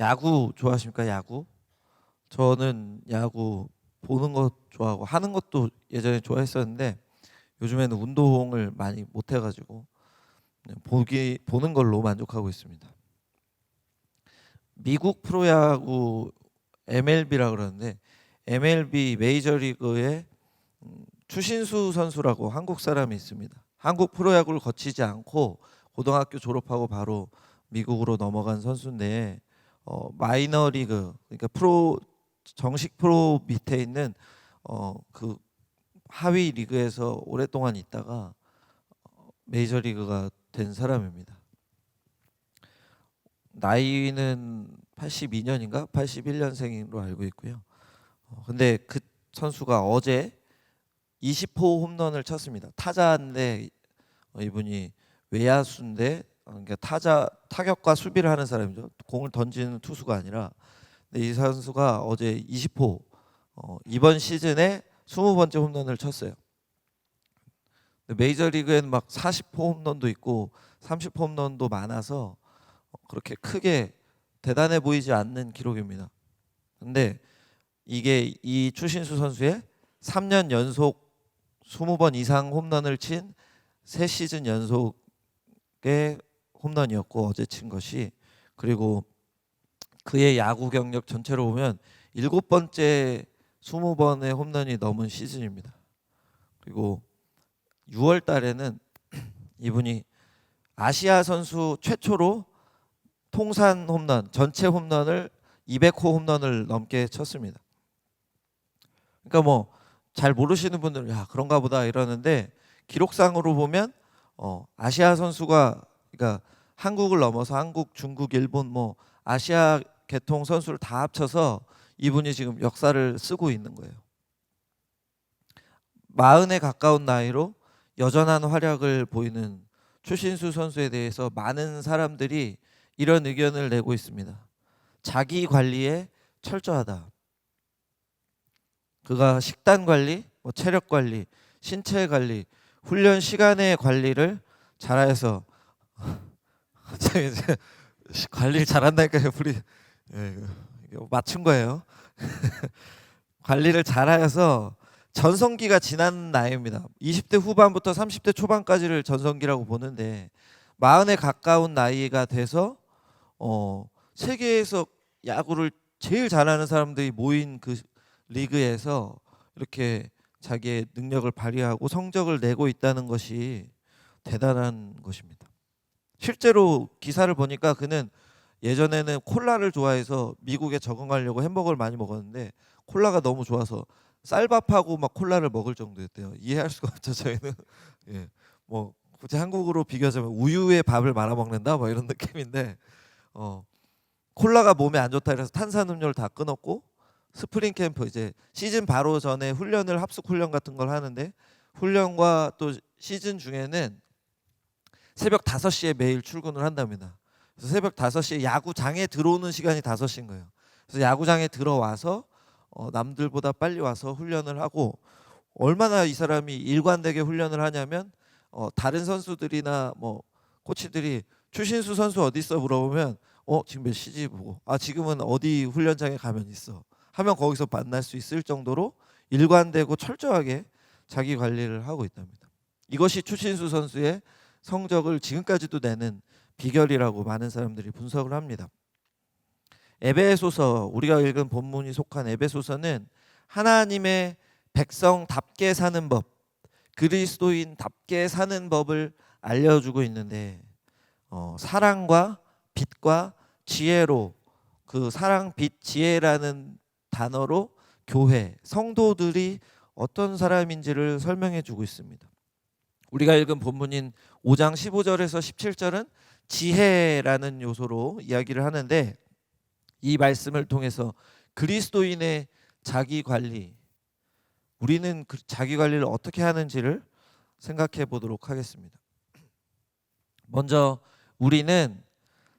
야구 좋아하십니까? 야구? 저는 야구 보는 것 좋아하고 하는 것도 예전에 좋아했었는데 요즘에는 운동을 많이 못 해가지고 그냥 보는 걸로 만족하고 있습니다. 미국 프로야구 MLB라 그러는데 MLB 메이저리그에 추신수 선수라고 한국 사람이 있습니다. 한국 프로야구를 거치지 않고 고등학교 졸업하고 바로 미국으로 넘어간 선수인데 마이너리그 그러니까 프로 정식 프로 밑에 있는 그 하위 리그에서 오랫동안 있다가 메이저리그가 된 사람입니다. 나이는 82년인가 81년생으로 알고 있고요. 근데 그 선수가 어제 20호 홈런을 쳤습니다. 타자인데 이분이 외야수인데 그러니까 타격과 수비를 하는 사람이죠. 공을 던지는 투수가 아니라. 근데 이 선수가 어제 20호 이번 시즌에 20번째 홈런을 쳤어요. 메이저리그에는 막 40호 홈런도 있고 30호 홈런도 많아서 그렇게 크게 대단해 보이지 않는 기록입니다. 근데 이게 이 추신수 선수의 3년 연속 20번 이상 홈런을 친 세 시즌 연속의 홈런이었고 어제 친 것이, 그리고 그의 야구 경력 전체로 보면 7번째 20번의 홈런이 넘은 시즌입니다. 그리고 6월 달에는 이분이 아시아 선수 최초로 통산 홈런, 전체 홈런을 200호 홈런을 넘게 쳤습니다. 그러니까 뭐 잘 모르시는 분들은 야 그런가 보다 이러는데 기록상으로 보면 아시아 선수가 그러니까 한국을 넘어서 한국, 중국, 일본 뭐 아시아 계통 선수를 다 합쳐서 이분이 지금 역사를 쓰고 있는 거예요. 40에 가까운 나이로 여전한 활약을 보이는 추신수 선수에 대해서 많은 사람들이 이런 의견을 내고 있습니다. 자기 관리에 철저하다. 그가 식단 관리, 뭐 체력 관리, 신체 관리, 훈련 시간의 관리를 잘해서 갑자기 이제 관리를 잘한다니까요. 우리 이거 맞춘 거예요. 관리를 잘해서 전성기가 지난 나이입니다. 20대 후반부터 30대 초반까지를 전성기라고 보는데 40에 가까운 나이가 돼서 세계에서 야구를 제일 잘하는 사람들이 모인 그 리그에서 이렇게 자기의 능력을 발휘하고 성적을 내고 있다는 것이 대단한 것입니다. 실제로 기사를 보니까 그는 예전에는 콜라를 좋아해서 미국에 적응하려고 햄버거를 많이 먹었는데 콜라가 너무 좋아서 쌀밥하고 막 콜라를 먹을 정도였대요. 이해할 수가 없죠 저희는. 예, 뭐 굳이 한국으로 비교하자면 우유에 밥을 말아 먹는다 뭐 이런 느낌인데 콜라가 몸에 안 좋다 그래서 탄산음료를 다 끊었고 스프링 캠프 이제 시즌 바로 전에 훈련을 합숙 훈련 같은 걸 하는데 훈련과 또 시즌 중에는 새벽 5시에 매일 출근을 한답니다. 그래서 새벽 5시에 야구장에 들어오는 시간이 5시인 거예요. 그래서 야구장에 들어와서 남들보다 빨리 와서 훈련을 하고, 얼마나 이 사람이 일관되게 훈련을 하냐면 다른 선수들이나 뭐 코치들이 추신수 선수 어디 있어 물어보면 지금 몇 시지 보고 지금은 어디 훈련장에 가면 있어 하면 거기서 만날 수 있을 정도로 일관되고 철저하게 자기 관리를 하고 있답니다. 이것이 추신수 선수의 성적을 지금까지도 내는 비결이라고 많은 사람들이 분석을 합니다. 에베소서, 우리가 읽은 본문이 속한 에베소서는 하나님의 백성답게 사는 법, 그리스도인답게 사는 법을 알려주고 있는데 사랑과 빛과 지혜로, 그 사랑, 빛, 지혜라는 단어로 교회, 성도들이 어떤 사람인지를 설명해 주고 있습니다. 우리가 읽은 본문인 5장 15절에서 17절은 지혜라는 요소로 이야기를 하는데 이 말씀을 통해서 그리스도인의 자기 관리, 우리는 자기 관리를 어떻게 하는지를 생각해 보도록 하겠습니다. 먼저 우리는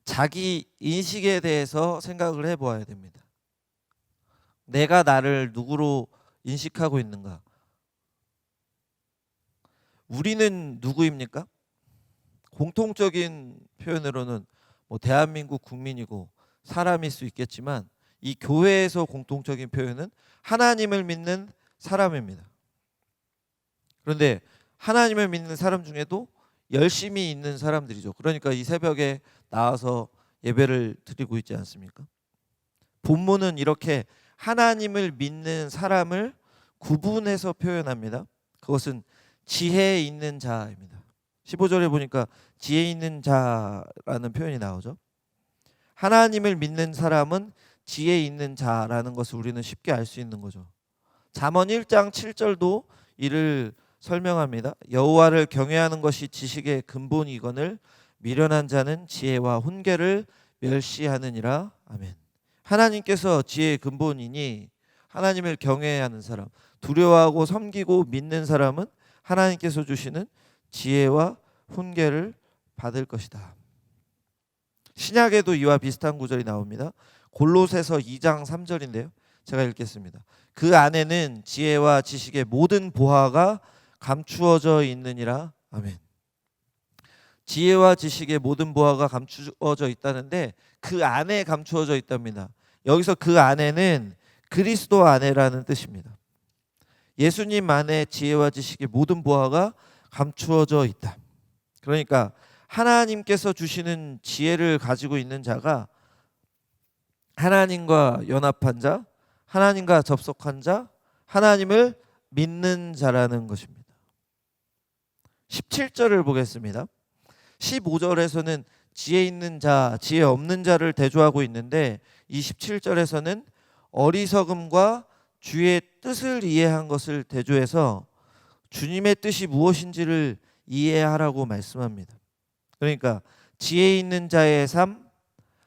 자기 인식에 대해서 생각을 해 보아야 됩니다. 내가 나를 누구로 인식하고 있는가? 우리는 누구입니까? 공통적인 표현으로는 뭐 대한민국 국민이고 사람일 수 있겠지만 이 교회에서 공통적인 표현은 하나님을 믿는 사람입니다. 그런데 하나님을 믿는 사람 중에도 열심히 있는 사람들이죠. 그러니까 이 새벽에 나와서 예배를 드리고 있지 않습니까? 본문은 이렇게 하나님을 믿는 사람을 구분해서 표현합니다. 그것은 지혜 있는 자입니다. 15절에 보니까 지혜 있는 자라는 표현이 나오죠. 하나님을 믿는 사람은 지혜 있는 자라는 것을 우리는 쉽게 알 수 있는 거죠. 잠언 1장 7절도 이를 설명합니다. 여호와를 경외하는 것이 지식의 근본이거늘 미련한 자는 지혜와 훈계를 멸시하느니라. 아멘. 하나님께서 지혜의 근본이니 하나님을 경외하는 사람, 두려워하고 섬기고 믿는 사람은 하나님께서 주시는 지혜와 훈계를 받을 것이다. 신약에도 이와 비슷한 구절이 나옵니다. 골로새서 2장 3절인데요. 제가 읽겠습니다. 그 안에는 지혜와 지식의 모든 보화가 감추어져 있느니라. 아멘. 지혜와 지식의 모든 보화가 감추어져 있다는데 그 안에 감추어져 있답니다. 여기서 그 안에는 그리스도 안에라는 뜻입니다. 예수님 안에 지혜와 지식의 모든 보화가 감추어져 있다. 그러니까 하나님께서 주시는 지혜를 가지고 있는 자가 하나님과 연합한 자, 하나님과 접속한 자, 하나님을 믿는 자라는 것입니다. 17절을 보겠습니다. 15절에서는 지혜 있는 자, 지혜 없는 자를 대조하고 있는데 이 17절에서는 어리석음과 주의 뜻을 이해한 것을 대조해서 주님의 뜻이 무엇인지를 이해하라고 말씀합니다. 그러니까 지혜 있는 자의 삶,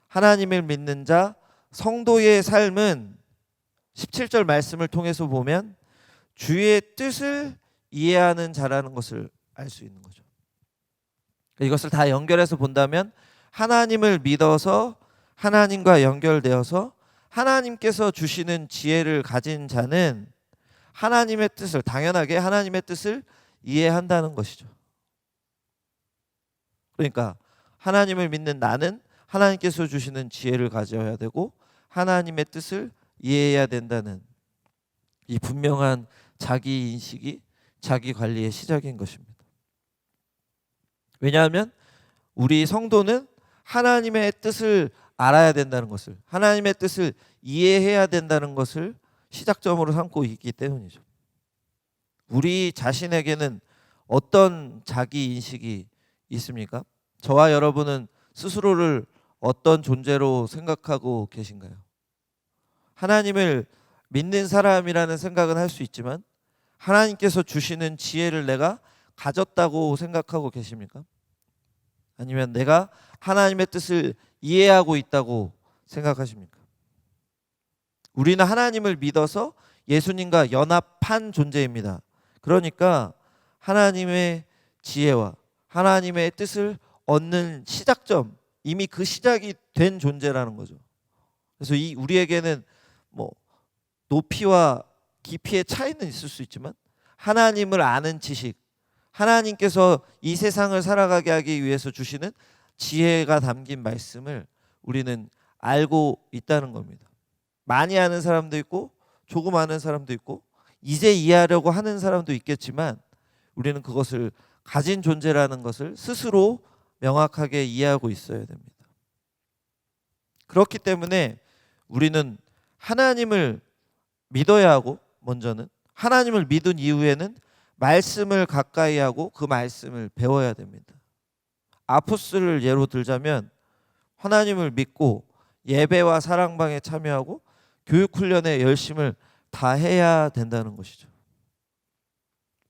하나님을 믿는 자, 성도의 삶은 17절 말씀을 통해서 보면 주의 뜻을 이해하는 자라는 것을 알 수 있는 거죠. 이것을 다 연결해서 본다면 하나님을 믿어서 하나님과 연결되어서 하나님께서 주시는 지혜를 가진 자는 하나님의 뜻을, 당연하게 하나님의 뜻을 이해한다는 것이죠. 그러니까 하나님을 믿는 나는 하나님께서 주시는 지혜를 가져야 되고 하나님의 뜻을 이해해야 된다는 이 분명한 자기 인식이 자기 관리의 시작인 것입니다. 왜냐하면 우리 성도는 하나님의 뜻을 알아야 된다는 것을, 하나님의 뜻을 이해해야 된다는 것을 시작점으로 삼고 있기 때문이죠. 우리 자신에게는 어떤 자기 인식이 있습니까? 저와 여러분은 스스로를 어떤 존재로 생각하고 계신가요? 하나님을 믿는 사람이라는 생각은 할 수 있지만 하나님께서 주시는 지혜를 내가 가졌다고 생각하고 계십니까? 아니면 내가 하나님의 뜻을 이해하고 있다고 생각하십니까? 우리는 하나님을 믿어서 예수님과 연합한 존재입니다. 그러니까 하나님의 지혜와 하나님의 뜻을 얻는 시작점, 이미 그 시작이 된 존재라는 거죠. 그래서 우리에게는 뭐 높이와 깊이의 차이는 있을 수 있지만 하나님을 아는 지식, 하나님께서 이 세상을 살아가게 하기 위해서 주시는 지혜가 담긴 말씀을 우리는 알고 있다는 겁니다. 많이 아는 사람도 있고 조금 아는 사람도 있고 이제 이해하려고 하는 사람도 있겠지만 우리는 그것을 가진 존재라는 것을 스스로 명확하게 이해하고 있어야 됩니다. 그렇기 때문에 우리는 하나님을 믿어야 하고, 먼저는 하나님을 믿은 이후에는 말씀을 가까이 하고 그 말씀을 배워야 됩니다. 아포스를 예로 들자면 하나님을 믿고 예배와 사랑방에 참여하고 교육훈련에 열심을 다해야 된다는 것이죠.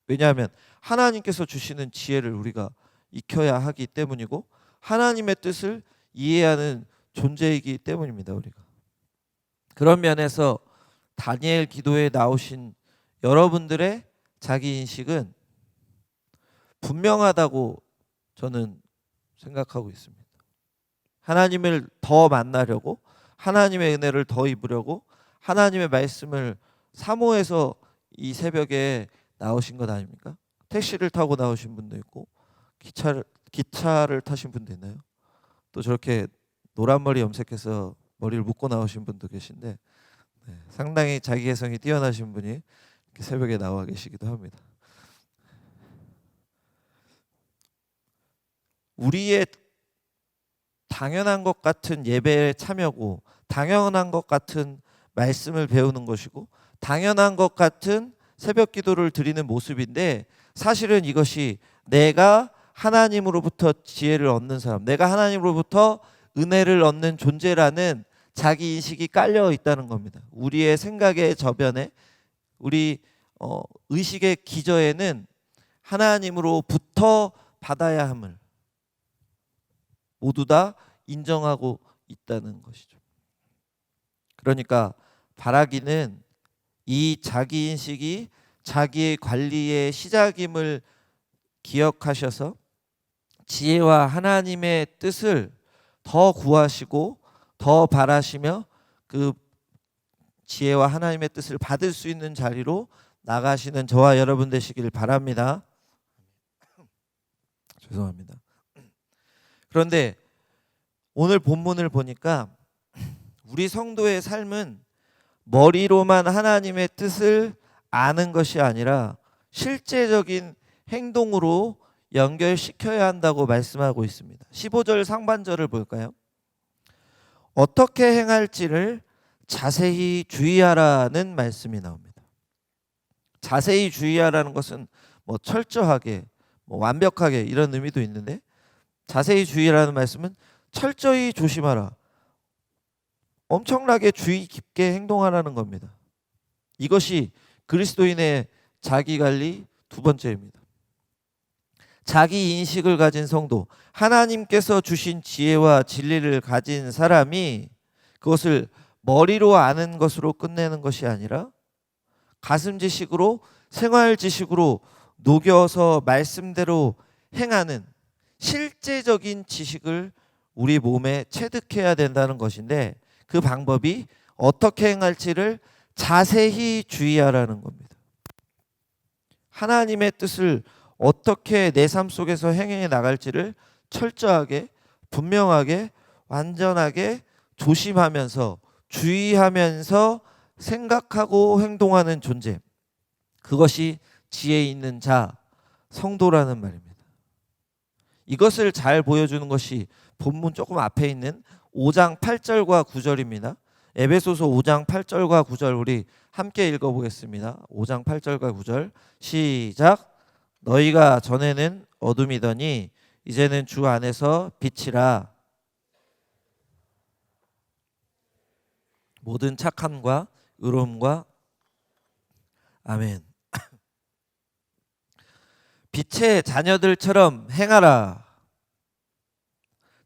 왜냐하면 하나님께서 주시는 지혜를 우리가 익혀야 하기 때문이고 하나님의 뜻을 이해하는 존재이기 때문입니다. 우리가 그런 면에서 다니엘 기도에 나오신 여러분들의 자기 인식은 분명하다고 저는 생각하고 있습니다. 하나님을 더 만나려고, 하나님의 은혜를 더 입으려고 하나님의 말씀을 사모해서 이 새벽에 나오신 것 아닙니까? 택시를 타고 나오신 분도 있고 기차를 타신 분도 있나요? 또 저렇게 노란 머리 염색해서 머리를 묶고 나오신 분도 계신데 상당히 자기 개성이 뛰어나신 분이 이렇게 새벽에 나와 계시기도 합니다. 우리의 당연한 것 같은 예배에 참여고 당연한 것 같은 말씀을 배우는 것이고 당연한 것 같은 새벽 기도를 드리는 모습인데 사실은 이것이 내가 하나님으로부터 지혜를 얻는 사람, 내가 하나님으로부터 은혜를 얻는 존재라는 자기 인식이 깔려 있다는 겁니다. 우리의 생각의 저변에 우리 의식의 기저에는 하나님으로부터 받아야 함을 모두 다 인정하고 있다는 것이죠. 그러니까 바라기는 이 자기 인식이 자기의 관리의 시작임을 기억하셔서 지혜와 하나님의 뜻을 더 구하시고 더 바라시며 그 지혜와 하나님의 뜻을 받을 수 있는 자리로 나가시는 저와 여러분 되시길 바랍니다. 죄송합니다. 그런데 오늘 본문을 보니까 우리 성도의 삶은 머리로만 하나님의 뜻을 아는 것이 아니라 실제적인 행동으로 연결시켜야 한다고 말씀하고 있습니다. 15절 상반절을 볼까요? 어떻게 행할지를 자세히 주의하라는 말씀이 나옵니다. 자세히 주의하라는 것은 뭐 철저하게, 뭐 완벽하게 이런 의미도 있는데 자세히 주의하라는 말씀은 철저히 조심하라. 엄청나게 주의 깊게 행동하라는 겁니다. 이것이 그리스도인의 자기관리 두 번째입니다. 자기 인식을 가진 성도, 하나님께서 주신 지혜와 진리를 가진 사람이 그것을 머리로 아는 것으로 끝내는 것이 아니라 가슴 지식으로 생활 지식으로 녹여서 말씀대로 행하는 실제적인 지식을 우리 몸에 체득해야 된다는 것인데 그 방법이 어떻게 행할지를 자세히 주의하라는 겁니다. 하나님의 뜻을 어떻게 내 삶 속에서 행해 나갈지를 철저하게, 분명하게, 완전하게 조심하면서 주의하면서 생각하고 행동하는 존재, 그것이 지혜 있는 자, 성도라는 말입니다. 이것을 잘 보여주는 것이 본문 조금 앞에 있는 5장 8절과 9절입니다. 에베소서 5장 8절과 9절 우리 함께 읽어보겠습니다. 5장 8절과 9절 시작. 너희가 전에는 어둠이더니 이제는 주 안에서 빛이라. 모든 착함과 의로움과 아멘. 빛의 자녀들처럼 행하라.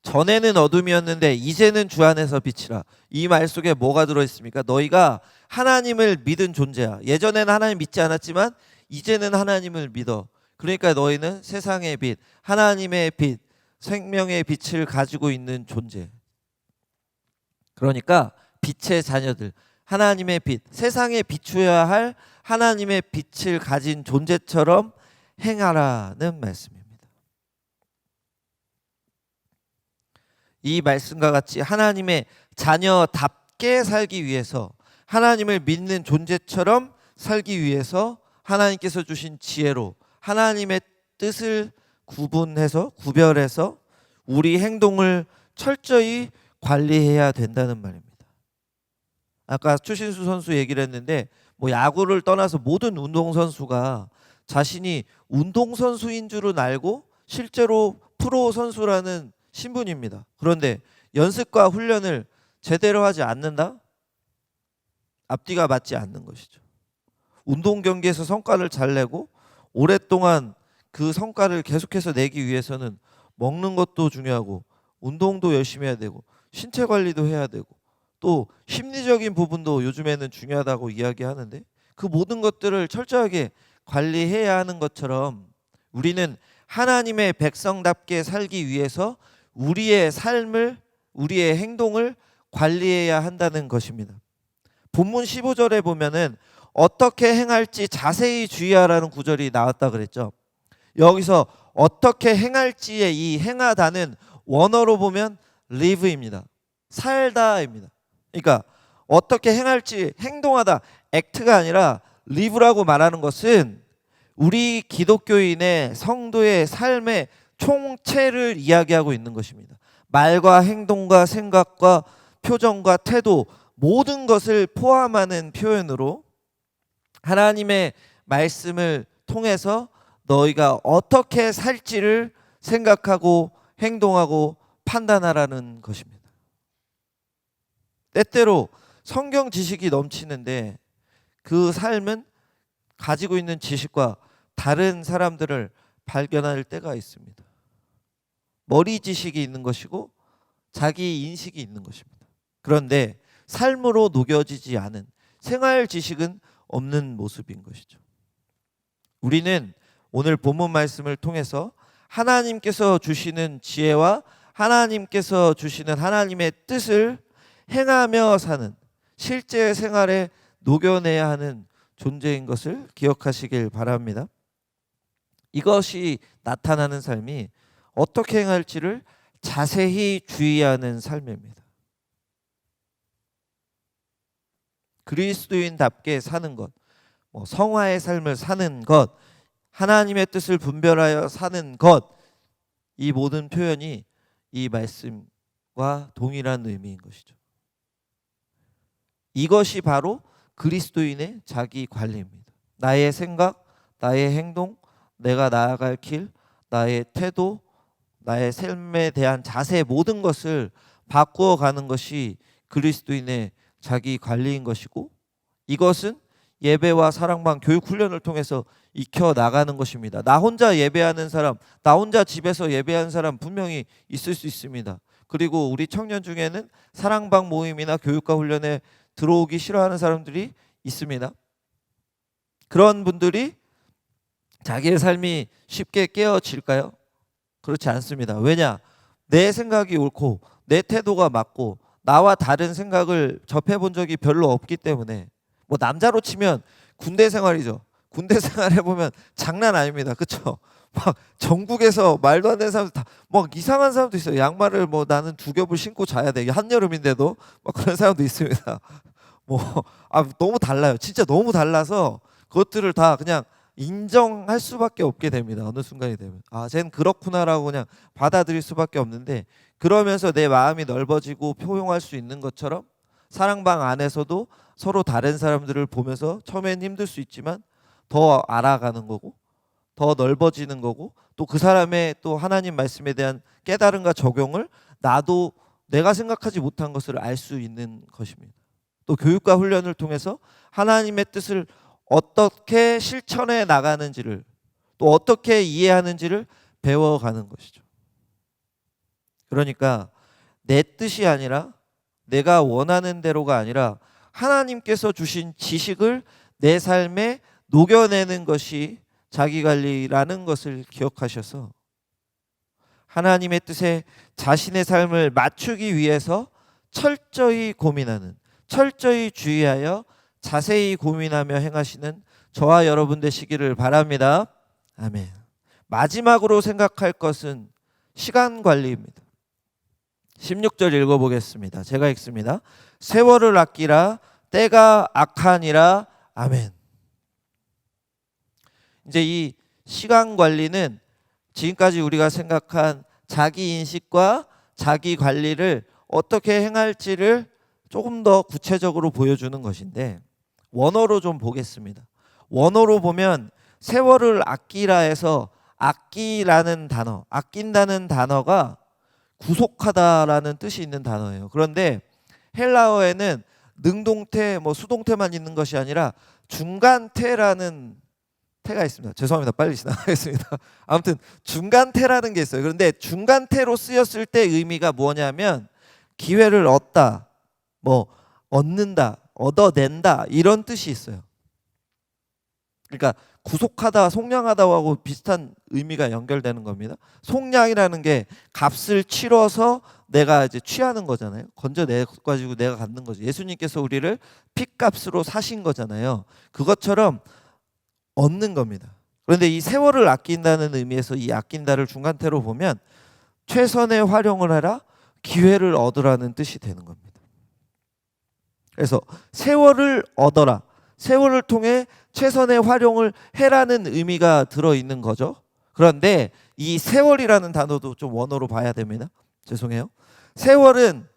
전에는 어둠이었는데 이제는 주 안에서 빛이라. 이 말 속에 뭐가 들어있습니까? 너희가 하나님을 믿은 존재야. 예전에는 하나님 믿지 않았지만 이제는 하나님을 믿어. 그러니까 너희는 세상의 빛, 하나님의 빛, 생명의 빛을 가지고 있는 존재. 그러니까 빛의 자녀들, 하나님의 빛, 세상에 비추어야 할 하나님의 빛을 가진 존재처럼 행하라는 말씀입니다. 이 말씀과 같이 하나님의 자녀답게 살기 위해서, 하나님을 믿는 존재처럼 살기 위해서 하나님께서 주신 지혜로 하나님의 뜻을 구별해서 우리 행동을 철저히 관리해야 된다는 말입니다. 아까 추신수 선수 얘기를 했는데 뭐 야구를 떠나서 모든 운동선수가 자신이 운동선수인 줄은 알고 실제로 프로 선수라는 신분입니다. 그런데 연습과 훈련을 제대로 하지 않는다? 앞뒤가 맞지 않는 것이죠. 운동 경기에서 성과를 잘 내고 오랫동안 그 성과를 계속해서 내기 위해서는 먹는 것도 중요하고 운동도 열심히 해야 되고 신체 관리도 해야 되고 또 심리적인 부분도 요즘에는 중요하다고 이야기하는데 그 모든 것들을 철저하게 관리해야 하는 것처럼 우리는 하나님의 백성답게 살기 위해서 우리의 삶을, 우리의 행동을 관리해야 한다는 것입니다. 본문 15절에 보면은 어떻게 행할지 자세히 주의하라는 구절이 나왔다 그랬죠. 여기서 어떻게 행할지의 이 행하다는 원어로 보면 live입니다. 살다입니다. 그러니까 어떻게 행할지, 행동하다, 액트가 아니라 live라고 말하는 것은 우리 기독교인의 성도의 삶의 총체를 이야기하고 있는 것입니다. 말과 행동과 생각과 표정과 태도, 모든 것을 포함하는 표현으로 하나님의 말씀을 통해서 너희가 어떻게 살지를 생각하고 행동하고 판단하라는 것입니다. 때때로 성경 지식이 넘치는데 그 삶은 가지고 있는 지식과 다른 사람들을 발견할 때가 있습니다. 머리 지식이 있는 것이고 자기 인식이 있는 것입니다. 그런데 삶으로 녹여지지 않은 생활 지식은 없는 모습인 것이죠. 우리는 오늘 본문 말씀을 통해서 하나님께서 주시는 지혜와 하나님께서 주시는 하나님의 뜻을 행하며 사는 실제 생활에 녹여내야 하는 존재인 것을 기억하시길 바랍니다. 이것이 나타나는 삶이 어떻게 행할지를 자세히 주의하는 삶입니다. 그리스도인답게 사는 것, 성화의 삶을 사는 것, 하나님의 뜻을 분별하여 사는 것, 이 모든 표현이 이 말씀과 동일한 의미인 것이죠. 이것이 바로 그리스도인의 자기 관리입니다. 나의 생각, 나의 행동, 내가 나아갈 길, 나의 태도, 나의 삶에 대한 자세, 모든 것을 바꾸어 가는 것이 그리스도인의 자기 관리인 것이고, 이것은 예배와 사랑방 교육 훈련을 통해서 익혀 나가는 것입니다. 나 혼자 예배하는 사람, 나 혼자 집에서 예배하는 사람 분명히 있을 수 있습니다. 그리고 우리 청년 중에는 사랑방 모임이나 교육과 훈련에 들어오기 싫어하는 사람들이 있습니다. 그런 분들이 자기의 삶이 쉽게 깨어질까요? 그렇지 않습니다. 왜냐? 내 생각이 옳고 내 태도가 맞고 나와 다른 생각을 접해본 적이 별로 없기 때문에, 남자로 치면 군대 생활이죠. 군대 생활 해보면 장난 아닙니다. 그렇죠? 막 전국에서 말도 안 되는 사람들 다 막 이상한 사람도 있어요. 양말을 나는 두 겹을 신고 자야 돼. 한여름인데도 막 그런 사람도 있습니다. 너무 달라요. 진짜 너무 달라서 그것들을 다 그냥 인정할 수밖에 없게 됩니다. 어느 순간이 되면 쟤는 그렇구나라고 그냥 받아들일 수밖에 없는데, 그러면서 내 마음이 넓어지고 포용할 수 있는 것처럼 사랑방 안에서도 서로 다른 사람들을 보면서 처음엔 힘들 수 있지만 더 알아가는 거고 더 넓어지는 거고, 또 그 사람의 또 하나님 말씀에 대한 깨달음과 적용을 나도 내가 생각하지 못한 것을 알 수 있는 것입니다. 또 교육과 훈련을 통해서 하나님의 뜻을 어떻게 실천해 나가는지를, 또 어떻게 이해하는지를 배워가는 것이죠. 그러니까 내 뜻이 아니라, 내가 원하는 대로가 아니라 하나님께서 주신 지식을 내 삶에 녹여내는 것이 자기관리라는 것을 기억하셔서 하나님의 뜻에 자신의 삶을 맞추기 위해서 철저히 고민하는, 철저히 주의하여 자세히 고민하며 행하시는 저와 여러분 되시기를 바랍니다. 아멘. 마지막으로 생각할 것은 시간 관리입니다. 16절 읽어보겠습니다. 제가 읽습니다. 세월을 아끼라, 때가 악하니라. 아멘. 이제 이 시간 관리는 지금까지 우리가 생각한 자기 인식과 자기 관리를 어떻게 행할지를 조금 더 구체적으로 보여주는 것인데, 원어로 좀 보겠습니다. 원어로 보면 세월을 아끼라 해서 아끼라는 단어, 아낀다는 단어가 구속하다라는 뜻이 있는 단어예요. 그런데 헬라어에는 능동태, 수동태만 있는 것이 아니라 중간태라는 태가 있습니다. 죄송합니다. 빨리 지나가겠습니다. 아무튼 중간태라는 게 있어요. 그런데 중간태로 쓰였을 때 의미가 뭐냐면 기회를 얻다, 얻는다, 얻어낸다, 이런 뜻이 있어요. 그러니까 구속하다, 속량하다하고 비슷한 의미가 연결되는 겁니다. 속량이라는 게 값을 치러서 내가 이제 취하는 거잖아요. 건져내가지고 내가 갖는 거죠. 예수님께서 우리를 핏값으로 사신 거잖아요. 그것처럼 얻는 겁니다. 그런데 이 세월을 아낀다는 의미에서 이 아낀다를 중간태로 보면 최선의 활용을 해라, 기회를 얻으라는 뜻이 되는 겁니다. 그래서 세월을 얻어라. 세월을 통해 최선의 활용을 해라는 의미가 들어있는 거죠. 그런데 이 세월이라는 단어도 좀 원어로 봐야 됩니다. 죄송해요. 세월은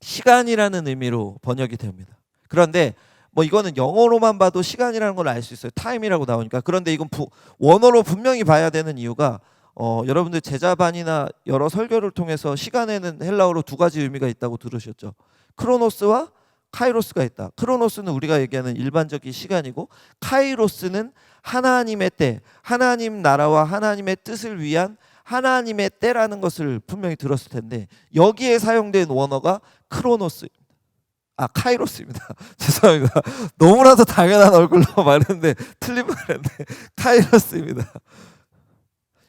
시간이라는 의미로 번역이 됩니다. 그런데 뭐 이거는 영어로만 봐도 시간이라는 걸 알 수 있어요. 타임이라고 나오니까. 그런데 이건 원어로 분명히 봐야 되는 이유가 여러분들 제자반이나 여러 설교를 통해서 시간에는 헬라어로 두 가지 의미가 있다고 들으셨죠. 크로노스와 카이로스가 있다. 크로노스는 우리가 얘기하는 일반적인 시간이고, 카이로스는 하나님의 때, 하나님 나라와 하나님의 뜻을 위한 하나님의 때라는 것을 분명히 들었을 텐데, 여기에 사용된 원어가 크로노스입니다. 카이로스입니다. 죄송합니다. 너무나도 당연한 얼굴로 말했는데 틀린 말했네. 카이로스입니다.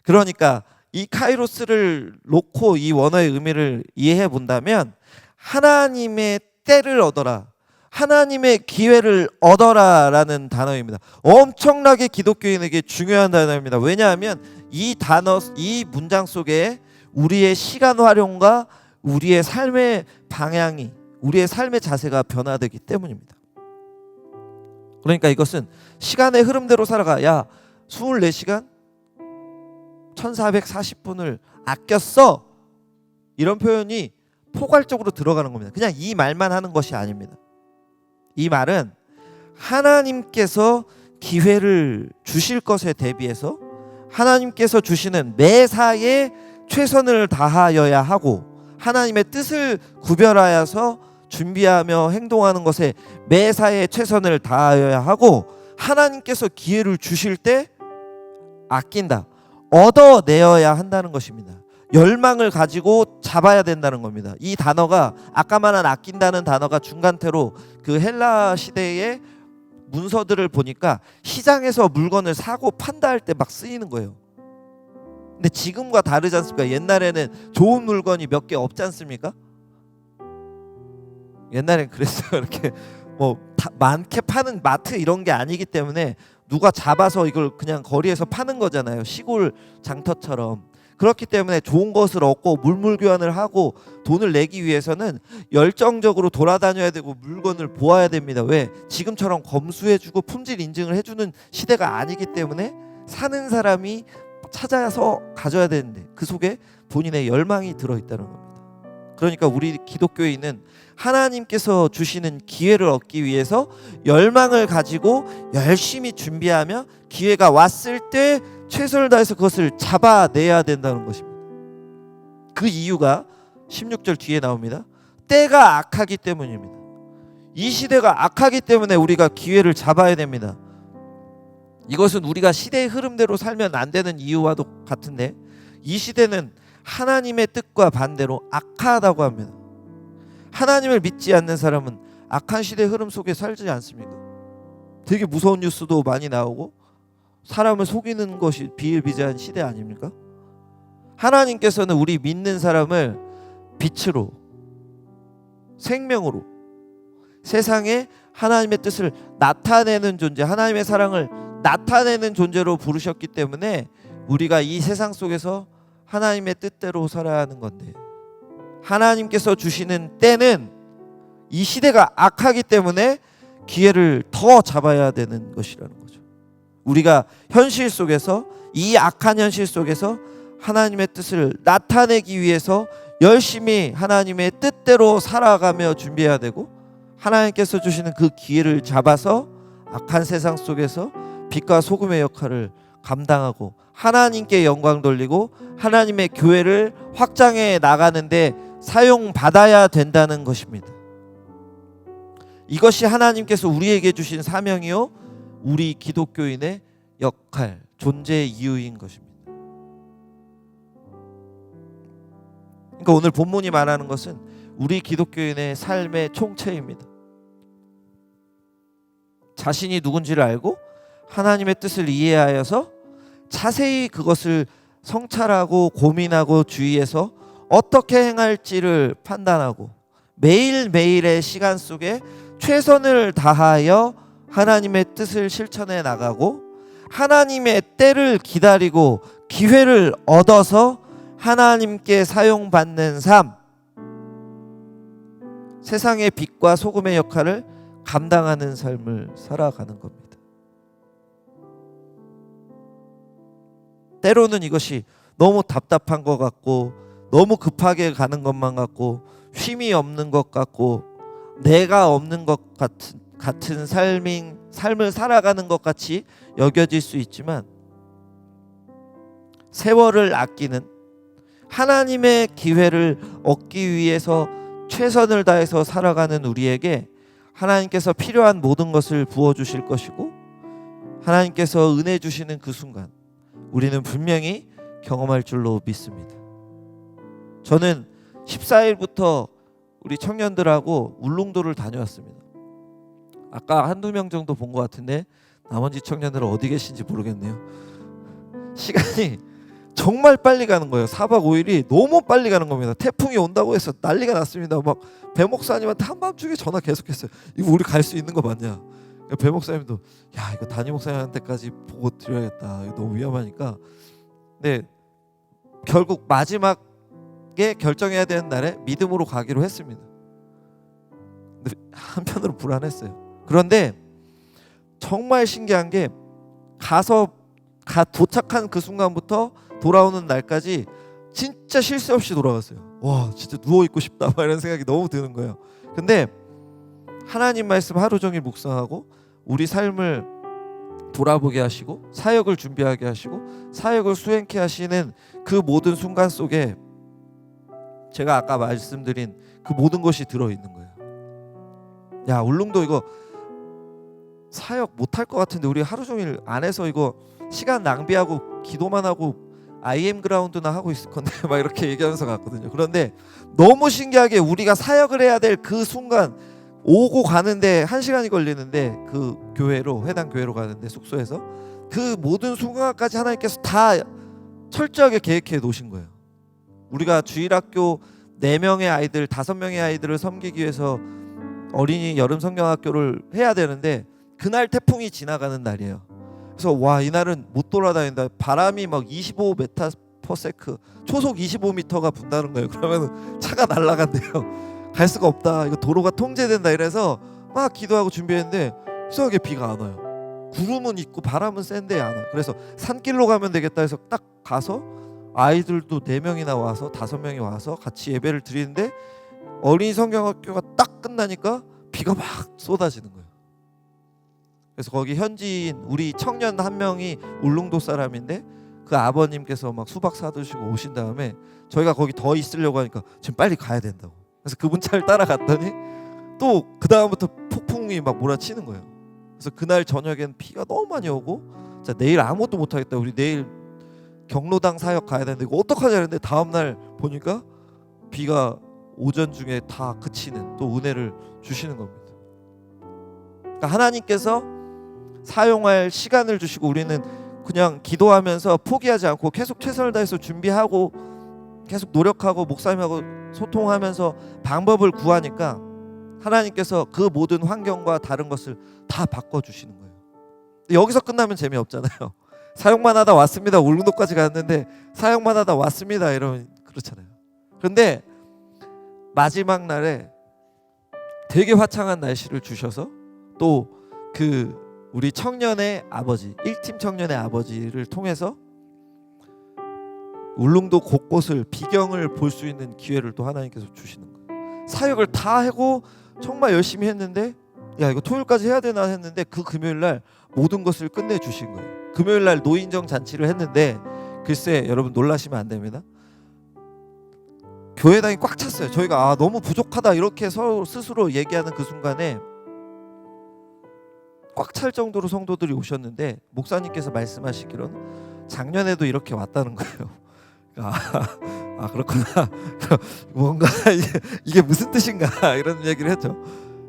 그러니까 이 카이로스를 놓고 이 원어의 의미를 이해해 본다면, 하나님의 때를 얻어라, 하나님의 기회를 얻어라라는 단어입니다. 엄청나게 기독교인에게 중요한 단어입니다. 왜냐하면 이 단어, 이 문장 속에 우리의 시간 활용과 우리의 삶의 방향이, 우리의 삶의 자세가 변화되기 때문입니다. 그러니까 이것은 시간의 흐름대로 살아가. 야, 24시간 1440분을 아꼈어, 이런 표현이 포괄적으로 들어가는 겁니다. 그냥 이 말만 하는 것이 아닙니다. 이 말은 하나님께서 기회를 주실 것에 대비해서 하나님께서 주시는 매사에 최선을 다하여야 하고, 하나님의 뜻을 구별하여서 준비하며 행동하는 것에 매사에 최선을 다하여야 하고, 하나님께서 기회를 주실 때 아낀다, 얻어내어야 한다는 것입니다. 열망을 가지고 잡아야 된다는 겁니다. 이 단어가, 아까 말한 아낀다는 단어가 중간태로 그 헬라 시대의 문서들을 보니까 시장에서 물건을 사고 판다 할 때 막 쓰이는 거예요. 근데 지금과 다르지 않습니까? 옛날에는 좋은 물건이 몇 개 없지 않습니까? 옛날엔 그랬어요. 이렇게 뭐 많게 파는 마트 이런 게 아니기 때문에 누가 잡아서 이걸 그냥 거리에서 파는 거잖아요. 시골 장터처럼. 그렇기 때문에 좋은 것을 얻고 물물교환을 하고 돈을 내기 위해서는 열정적으로 돌아다녀야 되고 물건을 보아야 됩니다. 왜? 지금처럼 검수해주고 품질 인증을 해주는 시대가 아니기 때문에 사는 사람이 찾아서 가져야 되는데 그 속에 본인의 열망이 들어있다는 겁니다. 그러니까 우리 기독교인은 하나님께서 주시는 기회를 얻기 위해서 열망을 가지고 열심히 준비하며 기회가 왔을 때 최선을 다해서 그것을 잡아내야 된다는 것입니다. 그 이유가 16절 뒤에 나옵니다. 때가 악하기 때문입니다. 이 시대가 악하기 때문에 우리가 기회를 잡아야 됩니다. 이것은 우리가 시대의 흐름대로 살면 안 되는 이유와도 같은데, 이 시대는 하나님의 뜻과 반대로 악하다고 합니다. 하나님을 믿지 않는 사람은 악한 시대의 흐름 속에 살지 않습니까? 되게 무서운 뉴스도 많이 나오고 사람을 속이는 것이 비일비재한 시대 아닙니까? 하나님께서는 우리 믿는 사람을 빛으로, 생명으로, 세상에 하나님의 뜻을 나타내는 존재, 하나님의 사랑을 나타내는 존재로 부르셨기 때문에 우리가 이 세상 속에서 하나님의 뜻대로 살아야 하는 건데, 하나님께서 주시는 때는 이 시대가 악하기 때문에 기회를 더 잡아야 되는 것이라는 거죠. 우리가 현실 속에서, 이 악한 현실 속에서 하나님의 뜻을 나타내기 위해서 열심히 하나님의 뜻대로 살아가며 준비해야 되고, 하나님께서 주시는 그 기회를 잡아서 악한 세상 속에서 빛과 소금의 역할을 감당하고 하나님께 영광 돌리고 하나님의 교회를 확장해 나가는데 사용받아야 된다는 것입니다. 이것이 하나님께서 우리에게 주신 사명이요, 우리 기독교인의 역할, 존재 이유인 것입니다. 그러니까 오늘 본문이 말하는 것은 우리 기독교인의 삶의 총체입니다. 자신이 누군지를 알고 하나님의 뜻을 이해하여서 자세히 그것을 성찰하고 고민하고 주의해서 어떻게 행할지를 판단하고 매일매일의 시간 속에 최선을 다하여 하나님의 뜻을 실천해 나가고 하나님의 때를 기다리고 기회를 얻어서 하나님께 사용받는 삶, 세상의 빛과 소금의 역할을 감당하는 삶을 살아가는 겁니다. 때로는 이것이 너무 답답한 것 같고 너무 급하게 가는 것만 같고 쉼이 없는 것 같고 내가 없는 것 같은 삶을 살아가는 것 같이 여겨질 수 있지만, 세월을 아끼는, 하나님의 기회를 얻기 위해서 최선을 다해서 살아가는 우리에게 하나님께서 필요한 모든 것을 부어주실 것이고, 하나님께서 은혜 주시는 그 순간 우리는 분명히 경험할 줄로 믿습니다. 저는 14일부터 우리 청년들하고 울릉도를 다녀왔습니다. 아까 한두 명 정도 본 것 같은데 나머지 청년들은 어디 계신지 모르겠네요. 시간이 정말 빨리 가는 거예요. 4박 5일이 너무 빨리 가는 겁니다. 태풍이 온다고 해서 난리가 났습니다. 막 배 목사님한테 한밤중에 전화 계속했어요. 이거 우리 갈 수 있는 거 맞냐? 배 목사님도 야 이거 담임 목사님한테까지 보고 드려야겠다. 이거 너무 위험하니까. 근데 결국 마지막에 결정해야 되는 날에 믿음으로 가기로 했습니다. 근데 한편으로 불안했어요. 그런데 정말 신기한 게 도착한 그 순간부터 돌아오는 날까지 진짜 쉴 새 없이 돌아갔어요. 와 진짜 누워있고 싶다 이런 생각이 너무 드는 거예요. 근데 하나님 말씀 하루 종일 묵상하고 우리 삶을 돌아보게 하시고 사역을 준비하게 하시고 사역을 수행케 하시는 그 모든 순간 속에 제가 아까 말씀드린 그 모든 것이 들어있는 거예요. 야 울릉도 이거 사역 못할 것 같은데 우리 하루 종일 안에서 이거 시간 낭비하고 기도만 하고 IM 그라운드나 하고 있을 건데 막 이렇게 얘기하면서 갔거든요. 그런데 너무 신기하게 우리가 사역을 해야 될 그 순간 오고 가는데 1시간이 걸리는데 그 교회로 해당 교회로 가는데 숙소에서 그 모든 순간까지 하나님께서 다 철저하게 계획해 놓으신 거예요. 우리가 주일학교 4명의 아이들 5명의 아이들을 섬기기 위해서 어린이 여름 성경학교를 해야 되는데 그날 태풍이 지나가는 날이에요. 그래서 와 이날은 못 돌아다닌다. 바람이 막 25m/s 초속 25m가 분다는 거예요. 그러면 차가 날아간대요. 갈 수가 없다. 이거 도로가 통제된다. 이래서 막 기도하고 준비했는데 이상하게 비가 안 와요. 구름은 있고 바람은 센데 안 와요. 그래서 산길로 가면 되겠다 해서 딱 가서 아이들도 4명이나 와서 5명이 와서 같이 예배를 드리는데 어린이 성경학교가 딱 끝나니까 비가 막 쏟아지는 거예요. 그래서 거기 현지인 우리 청년 한 명이 울릉도 사람인데 그 아버님께서 막 수박 사드시고 오신 다음에 저희가 거기 더 있으려고 하니까 지금 빨리 가야 된다고. 그래서 그분 차를 따라갔더니 또 그 다음부터 폭풍이 막 몰아치는 거예요. 그래서 그날 저녁엔 비가 너무 많이 오고 자 내일 아무것도 못 하겠다. 우리 내일 경로당 사역 가야 되는데 이거 어떡하냐 했는데 다음날 보니까 비가 오전 중에 다 그치는 또 은혜를 주시는 겁니다. 그러니까 하나님께서 사용할 시간을 주시고 우리는 그냥 기도하면서 포기하지 않고 계속 최선을 다해서 준비하고 계속 노력하고 목사님하고 소통하면서 방법을 구하니까 하나님께서 그 모든 환경과 다른 것을 다 바꿔주시는 거예요. 여기서 끝나면 재미없잖아요. 사역만 하다 왔습니다. 울릉도까지 갔는데 사역만 하다 왔습니다. 이러면 그렇잖아요. 그런데 마지막 날에 되게 화창한 날씨를 주셔서 또 그 우리 청년의 아버지 1팀 청년의 아버지를 통해서 울릉도 곳곳을 비경을 볼 수 있는 기회를 또 하나님께서 주시는 거예요. 사역을 다 하고 정말 열심히 했는데 야 이거 토요일까지 해야 되나 했는데 그 금요일날 모든 것을 끝내주신 거예요. 금요일날 노인정 잔치를 했는데 글쎄 여러분 놀라시면 안 됩니다. 교회당이 꽉 찼어요. 저희가 너무 부족하다 이렇게 서로 스스로 얘기하는 그 순간에 꽉 찰 정도로 성도들이 오셨는데 목사님께서 말씀하시기로는 작년에도 이렇게 왔다는 거예요. 그렇구나. 뭔가 이게 무슨 뜻인가 이런 얘기를 했죠.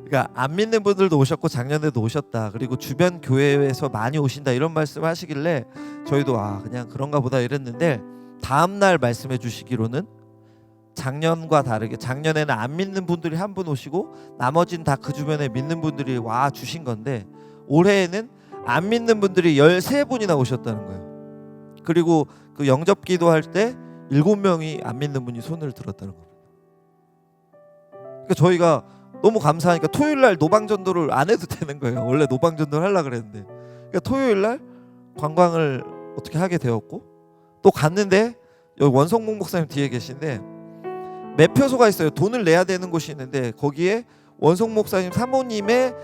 그러니까 안 믿는 분들도 오셨고 작년에도 오셨다. 그리고 주변 교회에서 많이 오신다 이런 말씀을 하시길래 저희도 그냥 그런가 보다 이랬는데 다음날 말씀해 주시기로는 작년과 다르게 작년에는 안 믿는 분들이 한 분 오시고 나머지는 다 그 주변에 믿는 분들이 와 주신 건데 올해에는 안 믿는 분들이 13분이나 오셨다는 거예요. 그리고 그 영접 기도할 때 7명이 안 믿는 분이 손을 들었다는 겁니다. 그러니까 저희가 너무 감사하니까 토요일날 노방전도를 안 해도 되는 거예요. 원래 노방전도를 하려고 그랬는데, 그러니까 토요일날 관광을 어떻게 하게 되었고, 또 갔는데 여기 원성목 목사님 뒤에 계신데 매표소가 있어요. 돈을 내야 되는 곳이 있는데 거기에 원성 목사님 사모님의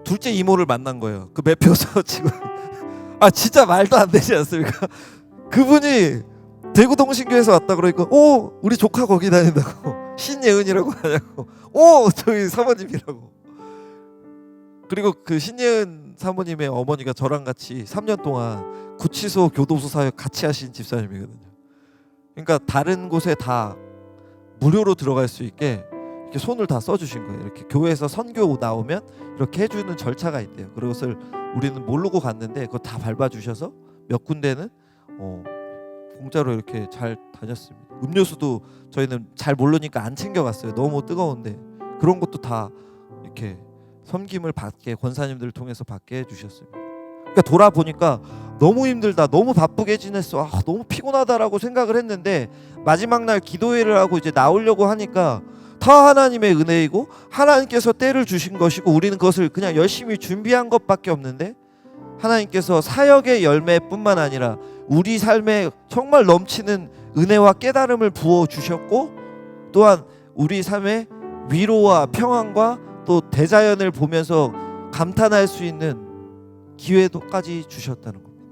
둘째 이모를 만난 거예요. 그 매표소 직원. 아 진짜 말도 안 되지 않습니까? 그분이 대구 동신교에서 왔다 그러니까 오 우리 조카 거기 다닌다고. 신예은이라고 하냐고. 오 저희 사모님이라고. 그리고 그 신예은 사모님의 어머니가 저랑 같이 3년 동안 구치소 교도소 사역 같이 하신 집사님이거든요. 그러니까 다른 곳에 다 무료로 들어갈 수 있게 이렇게 손을 다 써주신 거예요. 이렇게 교회에서 선교 나오면 이렇게 해주는 절차가 있대요. 그것을 우리는 모르고 갔는데 그거 다 밟아주셔서 몇 군데는 공짜로 이렇게 잘 다녔습니다. 음료수도 저희는 잘 모르니까 안 챙겨갔어요. 너무 뜨거운데 그런 것도 다 이렇게 섬김을 받게 권사님들을 통해서 받게 해주셨습니다. 그러니까 돌아보니까 너무 힘들다, 너무 바쁘게 지냈어, 너무 피곤하다라고 생각을 했는데 마지막 날 기도회를 하고 이제 나오려고 하니까 다 하나님의 은혜이고 하나님께서 때를 주신 것이고 우리는 그것을 그냥 열심히 준비한 것밖에 없는데 하나님께서 사역의 열매뿐만 아니라 우리 삶에 정말 넘치는 은혜와 깨달음을 부어주셨고 또한 우리 삶에 위로와 평안과 또 대자연을 보면서 감탄할 수 있는 기회도까지 주셨다는 겁니다.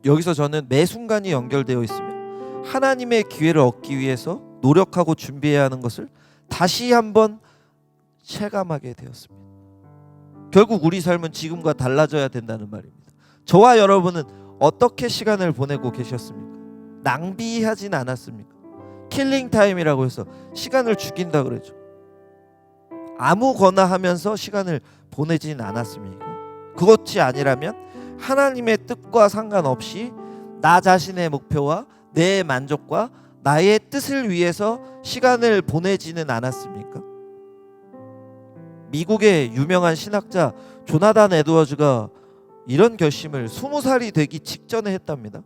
여기서 저는 매 순간이 연결되어 있으면 하나님의 기회를 얻기 위해서 노력하고 준비해야 하는 것을 다시 한번 체감하게 되었습니다. 결국 우리 삶은 지금과 달라져야 된다는 말입니다. 저와 여러분은 어떻게 시간을 보내고 계셨습니까? 낭비하진 않았습니까? 킬링 타임이라고 해서 시간을 죽인다 그러죠. 아무거나 하면서 시간을 보내진 않았습니까? 그것이 아니라면 하나님의 뜻과 상관없이 나 자신의 목표와 내 만족과 나의 뜻을 위해서 시간을 보내지는 않았습니까? 미국의 유명한 신학자 조나단 에드워즈가 이런 결심을 20살이 되기 직전에 했답니다.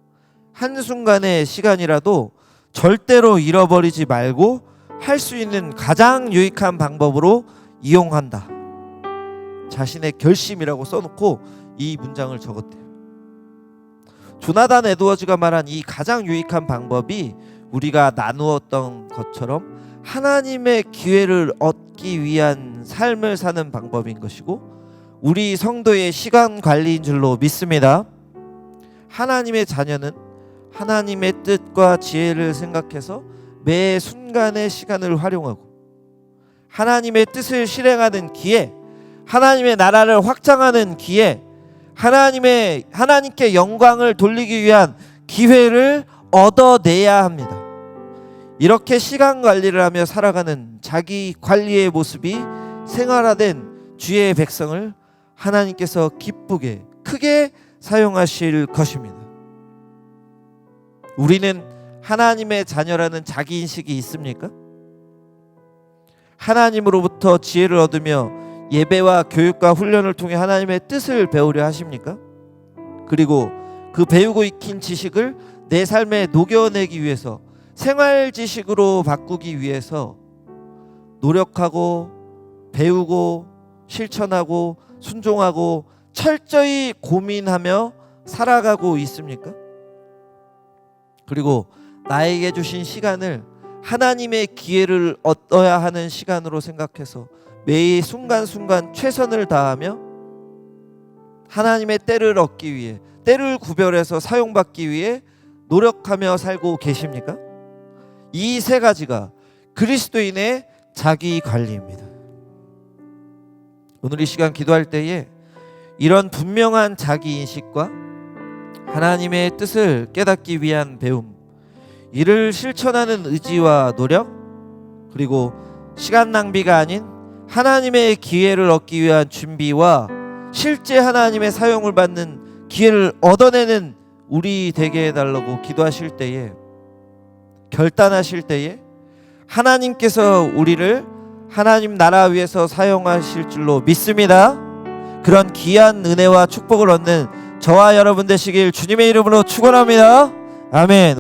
한순간의 시간이라도 절대로 잃어버리지 말고 할 수 있는 가장 유익한 방법으로 이용한다. 자신의 결심이라고 써놓고 이 문장을 적었대요. 조나단 에드워즈가 말한 이 가장 유익한 방법이 우리가 나누었던 것처럼 하나님의 기회를 얻기 위한 삶을 사는 방법인 것이고 우리 성도의 시간 관리인 줄로 믿습니다. 하나님의 자녀는 하나님의 뜻과 지혜를 생각해서 매 순간의 시간을 활용하고 하나님의 뜻을 실행하는 기회, 하나님의 나라를 확장하는 기회, 하나님께 영광을 돌리기 위한 기회를 얻어내야 합니다. 이렇게 시간 관리를 하며 살아가는 자기 관리의 모습이 생활화된 주의 백성을 하나님께서 기쁘게 크게 사용하실 것입니다. 우리는 하나님의 자녀라는 자기인식이 있습니까? 하나님으로부터 지혜를 얻으며 예배와 교육과 훈련을 통해 하나님의 뜻을 배우려 하십니까? 그리고 그 배우고 익힌 지식을 내 삶에 녹여내기 위해서 생활 지식으로 바꾸기 위해서 노력하고 배우고 실천하고 순종하고 철저히 고민하며 살아가고 있습니까? 그리고 나에게 주신 시간을 하나님의 기회를 얻어야 하는 시간으로 생각해서 매일 순간순간 최선을 다하며 하나님의 때를 얻기 위해 때를 구별해서 사용받기 위해 노력하며 살고 계십니까? 이 세 가지가 그리스도인의 자기 관리입니다. 오늘 이 시간 기도할 때에 이런 분명한 자기 인식과 하나님의 뜻을 깨닫기 위한 배움, 이를 실천하는 의지와 노력, 그리고 시간 낭비가 아닌 하나님의 기회를 얻기 위한 준비와 실제 하나님의 사용을 받는 기회를 얻어내는 우리 되게 해달라고 기도하실 때에, 결단하실 때에 하나님께서 우리를 하나님 나라 위해서 사용하실 줄로 믿습니다. 그런 귀한 은혜와 축복을 얻는 저와 여러분 되시길 주님의 이름으로 축원합니다. 아멘.